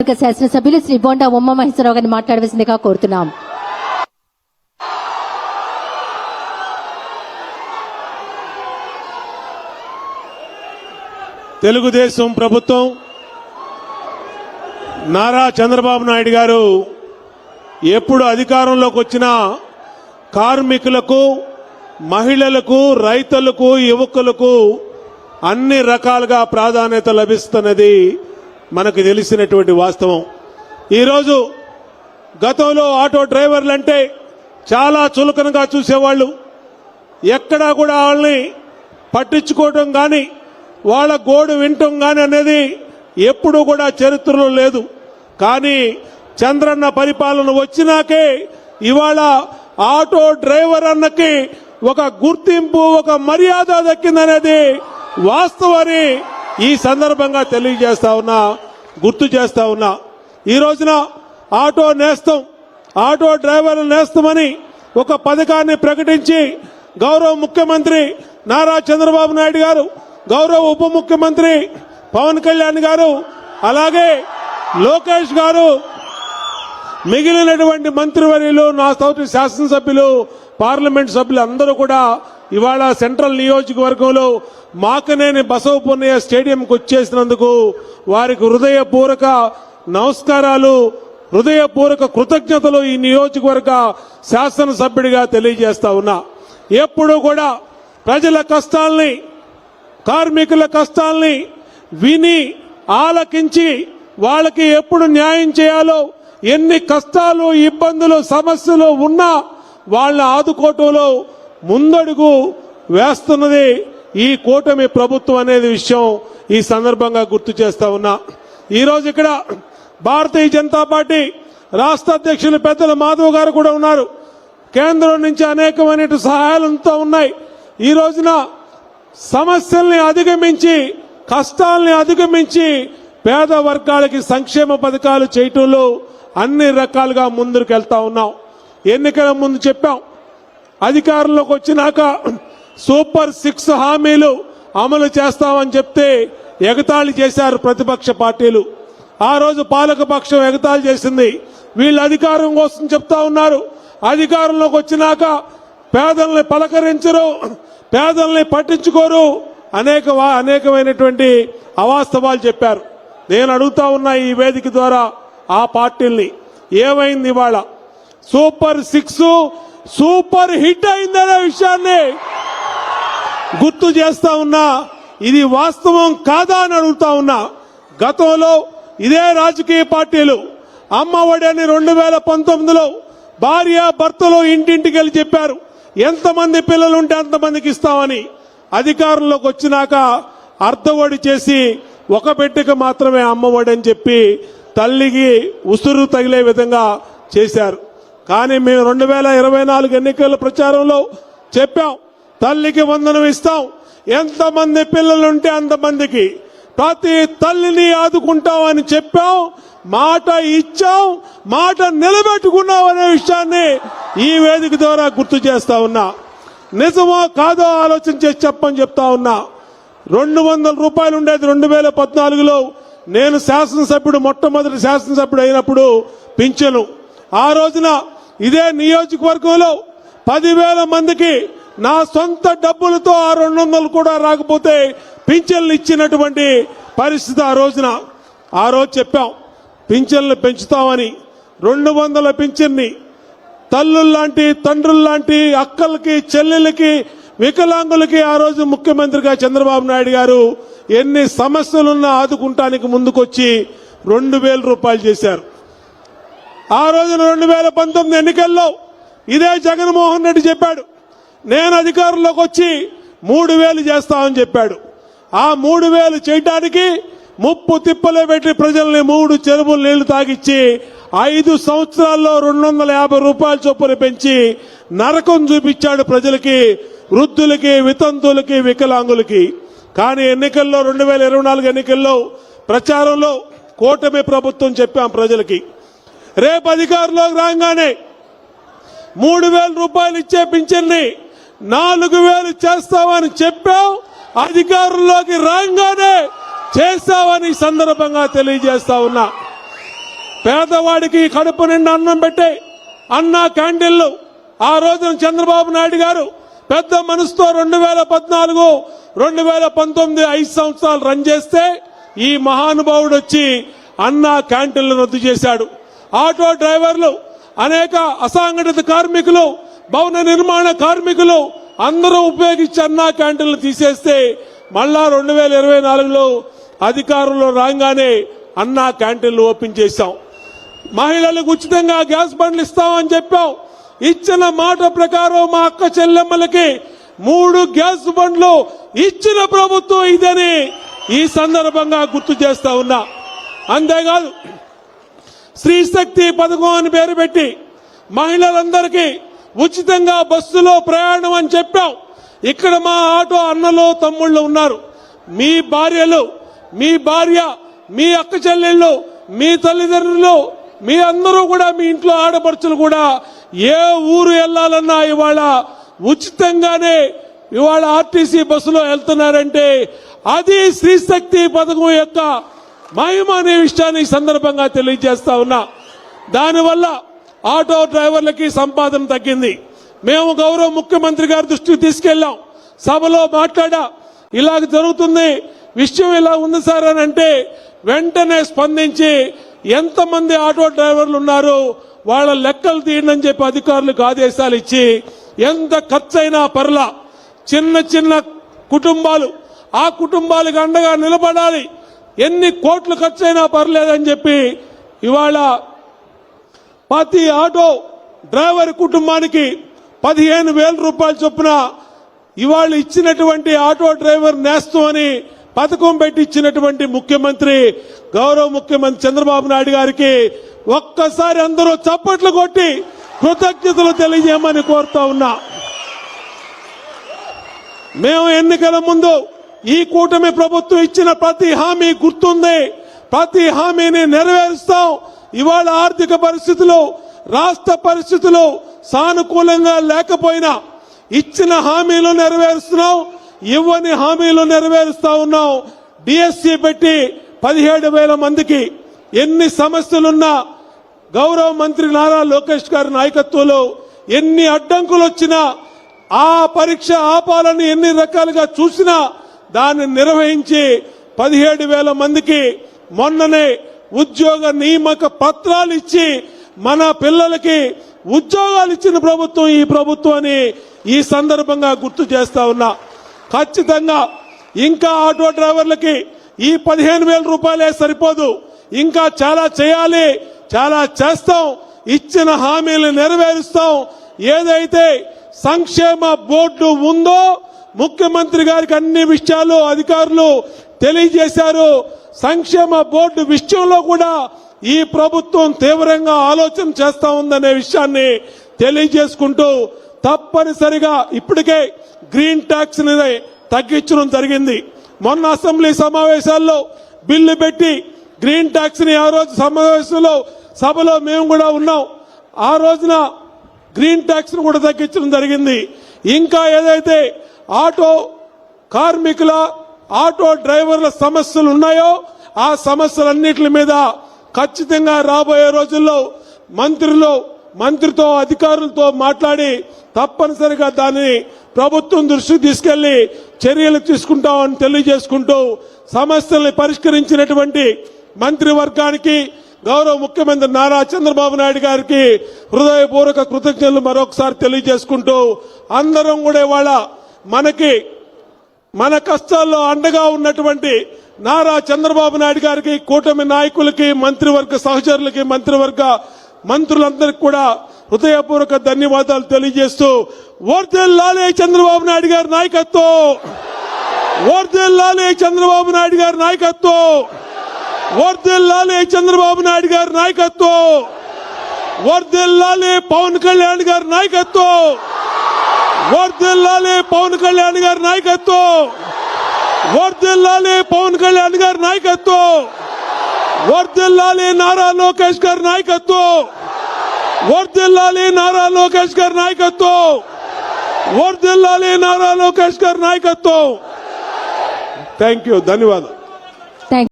స్థానిక శాసనసభ్యులు శ్రీ బోండా ఉమామహేశ్వరరావు గారిని మాట్లాడవలసిందిగా కోరుతున్నాం. తెలుగుదేశం ప్రభుత్వం నారా చంద్రబాబు నాయుడు గారు ఎప్పుడు అధికారంలోకి వచ్చినా కార్మికులకు, మహిళలకు, రైతులకు, యువకులకు అన్ని రకాలుగా ప్రాధాన్యత లభిస్తున్నది మనకు తెలిసినటువంటి వాస్తవం. ఈరోజు గతంలో ఆటో డ్రైవర్లంటే చాలా చులకనగా చూసేవాళ్ళు. ఎక్కడా కూడా వాళ్ళని పట్టించుకోవడం కానీ వాళ్ళ గోడు వినటం కానీ అనేది ఎప్పుడూ కూడా చరిత్రలో లేదు. కానీ చంద్రన్న పరిపాలన వచ్చినాకే ఇవాళ ఆటో డ్రైవర్ అన్నకి ఒక గుర్తింపు, ఒక మర్యాద దక్కిందనేది వాస్తవాన్ని ఈ సందర్భంగా తెలియజేస్తా ఉన్నా, గుర్తు చేస్తా ఉన్నా. ఈ రోజున ఆటో నేస్తం, ఆటో డ్రైవర్లు నేస్తమని ఒక పథకాన్ని ప్రకటించి గౌరవ ముఖ్యమంత్రి నారా చంద్రబాబు నాయుడు గారు, గౌరవ ఉప ముఖ్యమంత్రి పవన్ కళ్యాణ్ గారు, అలాగే లోకేష్ గారు, మిగిలినటువంటి మంత్రివర్యులు, నా తోటి శాసనసభ్యులు, పార్లమెంట్ సభ్యులు అందరూ కూడా ఇవాళ సెంట్రల్ నియోజకవర్గంలో మాకనేని బసవపున్నయ్య స్టేడియంకి వచ్చేసినందుకు వారికి హృదయపూర్వక నమస్కారాలు, హృదయపూర్వక కృతజ్ఞతలు ఈ నియోజకవర్గ శాసనసభ్యుడిగా తెలియజేస్తా ఉన్నా. ఎప్పుడూ కూడా ప్రజల కష్టాల్ని, కార్మికుల కష్టాల్ని విని ఆలకించి వాళ్ళకి ఎప్పుడు న్యాయం చేయాలో, ఎన్ని కష్టాలు, ఇబ్బందులు, సమస్యలు ఉన్నా వాళ్ళని ఆదుకోవటంలో ముందడుగు వేస్తున్నది ఈ కూటమి ప్రభుత్వం అనేది విషయం ఈ సందర్భంగా గుర్తు చేస్తా ఉన్నా. ఈరోజు ఇక్కడ భారతీయ జనతా పార్టీ రాష్ట్ర అధ్యక్షులు పెద్దల మాధవ్ గారు కూడా ఉన్నారు. కేంద్రం నుంచి అనేకమైన సహాయాలంతా ఉన్నాయి. ఈ రోజున సమస్యల్ని అధిగమించి, కష్టాల్ని అధిగమించి పేద వర్గాలకి సంక్షేమ పథకాలు చేయటంలో అన్ని రకాలుగా ముందుకు వెళ్తా ఉన్నాం. ఎన్నికల ముందు చెప్పాం, అధికారంలోకి వచ్చినాక సూపర్ 6 హామీలు అమలు చేస్తామని చెప్తే ఎగతాళి చేశారు ప్రతిపక్ష పార్టీలు. ఆ రోజు పాలకపక్షం ఎగతాళి చేసింది. వీళ్ళు అధికారం కోసం చెప్తా ఉన్నారు, అధికారంలోకి వచ్చినాక పేదల్ని పలకరించరు, పేదల్ని పట్టించుకోరు, అనేకమైనటువంటి అవాస్తవాలు చెప్పారు. నేను అడుగుతా ఉన్నా ఈ వేదిక ద్వారా ఆ పార్టీల్ని, ఏమైంది ఇవాళ? సూపర్ 6 సూపర్ హిట్ అయిందనే విషయాన్ని గుర్తు చేస్తా ఉన్నా. ఇది వాస్తవం కాదా అని అడుగుతా ఉన్నా. గతంలో ఇదే రాజకీయ పార్టీలు అమ్మ ఒడి అని 2019లో భార్య భర్తలు ఇంటింటికి వెళ్ళి చెప్పారు, ఎంతమంది పిల్లలుంటే అంతమందికి ఇస్తామని. అధికారంలోకి వచ్చినాక అర్ధవడి చేసి ఒక బిడ్డకు మాత్రమే అమ్మ ఒడి అని చెప్పి తల్లికి ఉసురు తగిలే విధంగా చేశారు. కానీ మేము 2024 ఎన్నికల ప్రచారంలో చెప్పాం, తల్లికి వందనం ఇస్తాం, ఎంతమంది పిల్లలుంటే అంతమందికి ప్రతి తల్లిని ఆదుకుంటామని చెప్పాం, మాట ఇచ్చాం, మాట నిలబెట్టుకున్నాం అనే విషయాన్ని ఈ వేదిక ద్వారా గుర్తు చేస్తా ఉన్నా. నిజమో కాదో ఆలోచన చేసి చెప్పని చెప్తా ఉన్నా. 200 రూపాయలు ఉండేది 2014లో నేను శాసనసభ్యుడు, మొట్టమొదటి శాసనసభ్యుడు అయినప్పుడు పింఛను. ఆ రోజున ఇదే నియోజకవర్గంలో 10,000 మందికి నా సొంత డబ్బులతో ఆ 200 కూడా రాకపోతే పింఛన్లు ఇచ్చినటువంటి పరిస్థితి ఆ రోజున. ఆ రోజు చెప్పాం పింఛన్లు పెంచుతామని. 200 పింఛన్ని తల్లుల్లాంటి, తండ్రుల్లాంటి అక్కలకి, చెల్లెలకి, వికలాంగులకి ఆ రోజు ముఖ్యమంత్రిగా చంద్రబాబు నాయుడు గారు ఎన్ని సమస్యలున్నా ఆదుకుంటానికి ముందుకొచ్చి 2,000 రూపాయలు చేశారు. ఆ రోజున 2019 ఎన్నికల్లో ఇదే జగన్మోహన్ రెడ్డి చెప్పాడు, నేను అధికారంలోకి వచ్చి 3,000 చేస్తామని చెప్పాడు. ఆ 3,000 చేయటానికి ముప్పు తిప్పలే పెట్టి ప్రజల్ని 3 చెరువులు నీళ్లు తాగిచ్చి 5 సంవత్సరాల్లో 250 రూపాయల చొప్పున పెంచి నరకం చూపించాడు ప్రజలకి, వృద్ధులకి, వితంతువులకి, వికలాంగులకి. కానీ ఎన్నికల్లో 2024 ఎన్నికల్లో ప్రచారంలో కూటమి ప్రభుత్వం చెప్పాం ప్రజలకి, రేపు అధికారంలోకి రాగానే 3,000 రూపాయలు ఇచ్చే పింఛన్ని 4,000 చేస్తామని చెప్పాం. అధికారంలోకి రాగానే చేస్తామని సందర్భంగా తెలియజేస్తా ఉన్నా. పేదవాడికి కడుపు నిండా అన్నం పెట్టే అన్నా క్యాంటీన్లు ఆ రోజున చంద్రబాబు నాయుడు గారు పెద్ద మనసుతో 2014, 2019 5 సంవత్సరాలు రన్ చేస్తే ఈ మహానుభావుడు వచ్చి అన్నా క్యాంటీన్లు రద్దు చేశాడు. ఆటో డ్రైవర్లు, అనేక అసంఘటిత కార్మికులు, భవన నిర్మాణ కార్మికులు అందరూ ఉపయోగించి అన్నా క్యాంటీన్లు తీసేస్తే మళ్ళా 2024లో అధికారంలో రాగానే అన్నా క్యాంటీన్లు ఓపెన్ చేశాం. మహిళలకు ఉచితంగా గ్యాస్ బండ్లు ఇస్తామని చెప్పాం. ఇచ్చిన మాట ప్రకారం మా అక్క చెల్లెమ్మలకి 3 గ్యాస్ బండ్లు ఇచ్చిన ప్రభుత్వం ఇదని ఈ సందర్భంగా గుర్తు చేస్తా ఉన్నా. అంతేకాదు స్త్రీ శక్తి పథకం అని పేరు పెట్టి మహిళలందరికీ ఉచితంగా బస్సులో ప్రయాణం అని చెప్పాం. ఇక్కడ మా ఆటో అన్నలు తమ్ముళ్ళు ఉన్నారు. మీ భార్యలు, మీ భార్య, మీ అక్క చెల్లెళ్ళు, మీ తల్లిదండ్రులు, మీ అందరూ కూడా, మీ ఇంట్లో ఆడపడుచులు కూడా ఏ ఊరు వెళ్లాలన్నా ఇవాళ ఉచితంగానే ఇవాళ ఆర్టీసీ బస్సులో వెళ్తున్నారంటే అది స్త్రీ శక్తి పథకం యొక్క మహిమ అనే విషయాన్ని ఈ సందర్భంగా తెలియజేస్తా ఉన్నా. దానివల్ల ఆటో డ్రైవర్లకి సంపాదన తగ్గింది. మేము గౌరవ ముఖ్యమంత్రి గారి దృష్టికి తీసుకెళ్లాం. సభలో మాట్లాడా, ఇలాగ జరుగుతుంది, విషయం ఇలా ఉంది సార్ అని అంటే వెంటనే స్పందించి ఎంతమంది ఆటో డ్రైవర్లు ఉన్నారు వాళ్ళ లెక్కలు తీయండి అని చెప్పి అధికారులకు ఆదేశాలు ఇచ్చి ఎంత ఖర్చైనా పర్లా చిన్న చిన్న కుటుంబాలు, ఆ కుటుంబాలకు అండగా నిలబడాలి, ఎన్ని కోట్లు ఖర్చైనా పర్లేదని చెప్పి ఇవాళ ప్రతి ఆటో డ్రైవర్ కుటుంబానికి 15,000 రూపాయల చొప్పున ఇవాళ ఇచ్చినటువంటి ఆటో డ్రైవర్ నేస్తం అని పథకం పెట్టి ఇచ్చినటువంటి ముఖ్యమంత్రి, గౌరవ ముఖ్యమంత్రి చంద్రబాబు నాయుడు గారికి ఒక్కసారి అందరూ చప్పట్లు కొట్టి కృతజ్ఞతలు తెలియజేయమని కోరుతా ఉన్నా. మేము ఎన్నికల ముందు ఈ కూటమి ప్రభుత్వం ఇచ్చిన ప్రతి హామీ గుర్తుంది, ప్రతి హామీని నెరవేరుస్తాం. ఇవాళ ఆర్థిక పరిస్థితులు, రాష్ట్ర పరిస్థితులు సానుకూలంగా లేకపోయినా ఇచ్చిన హామీలు నెరవేరుస్తున్నాం, ఇవ్వని హామీలు నెరవేరుస్తా ఉన్నాం. డిఎస్సి పెట్టి 17,000 మందికి ఎన్ని సమస్యలున్నా గౌరవ మంత్రి నారా లోకేష్ గారి నాయకత్వంలో ఎన్ని అడ్డంకులు వచ్చినా ఆ పరీక్ష ఆపాలని ఎన్ని రకాలుగా చూసినా దాన్ని నిర్వహించి 17,000 మందికి మొన్ననే ఉద్యోగ నియామక పత్రాలు ఇచ్చి మన పిల్లలకి ఉద్యోగాలు ఇచ్చిన ప్రభుత్వం ఈ ప్రభుత్వం అని ఈ సందర్భంగా గుర్తు చేస్తా ఉన్నా. ఖచ్చితంగా ఇంకా ఆటో డ్రైవర్లకి ఈ 15,000 రూపాయలే సరిపోదు, ఇంకా చాలా చేయాలి, చాలా చేస్తాం. ఇచ్చిన హామీలు నెరవేరుస్తాం. ఏదైతే సంక్షేమ బోర్డు ఉందో ముఖ్యమంత్రి గారికి అన్ని విషయాలు అధికారులు తెలియజేశారు. సంక్షేమ బోర్డు విషయంలో కూడా ఈ ప్రభుత్వం తీవ్రంగా ఆలోచన చేస్తా ఉందనే విషయాన్ని తెలియజేసుకుంటూ తప్పనిసరిగా ఇప్పటికే గ్రీన్ ట్యాక్స్ ని తగ్గించడం జరిగింది. మొన్న అసెంబ్లీ సమావేశాల్లో బిల్లు పెట్టి గ్రీన్ ట్యాక్స్ ని ఆ రోజు సమావేశంలో సభలో మేము కూడా ఉన్నాం. ఆ రోజున గ్రీన్ ట్యాక్స్ ను కూడా తగ్గించడం జరిగింది. ఇంకా ఏదైతే ఆటో కార్మికుల, ఆటో డ్రైవర్ల సమస్యలు ఉన్నాయో ఆ సమస్యలన్నిటి మీద ఖచ్చితంగా రాబోయే రోజుల్లో మంత్రితో అధికారులతో మాట్లాడి తప్పనిసరిగా దాన్ని ప్రభుత్వం దృష్టికి తీసుకెళ్లి చర్యలు తీసుకుంటామని తెలియజేసుకుంటూ సమస్యల్ని పరిష్కరించినటువంటి మంత్రివర్గానికి గౌరవ ముఖ్యమంత్రి నారా చంద్రబాబు నాయుడు గారికి హృదయపూర్వక కృతజ్ఞతలు మరొకసారి తెలియజేసుకుంటూ అందరం కూడా ఇవాళ మన కష్టాల్లో అండగా ఉన్నటువంటి నారా చంద్రబాబు నాయుడు గారికి, కూటమి నాయకులకి, మంత్రివర్గ సహచరులకి, మంత్రులందరికీ కూడా హృదయపూర్వక ధన్యవాదాలు తెలియజేస్తూ వర్ధిల్లాలి చంద్రబాబు నాయుడు గారి నాయకత్వం, వర్ధిల్లాలి చంద్రబాబు నాయుడు గారి నాయకత్వం, వర్ధిల్లాలి చంద్రబాబు నాయుడు గారి నాయకత్వం, వర్ధిల్లాలి పవన్ కళ్యాణ్ గారి నాయకత్వం, వర్ధిల్లాలి పవన్ కళ్యాణ్ గారి నాయకత్వం, వర్ధిల్లాలి పవన్ కళ్యాణ్ గారి నాయకత్వం, వర్ధిల్లాలి నారా లోకేష్ గారి నాయకత్వం, వర్ధిల్లాలి నారా లోకేష్ గారి నాయకత్వం, వర్ధిల్లాలి నారా లోకేష్ గారి నాయకత్వం. థ్యాంక్ యూ, ధన్యవాదాలు.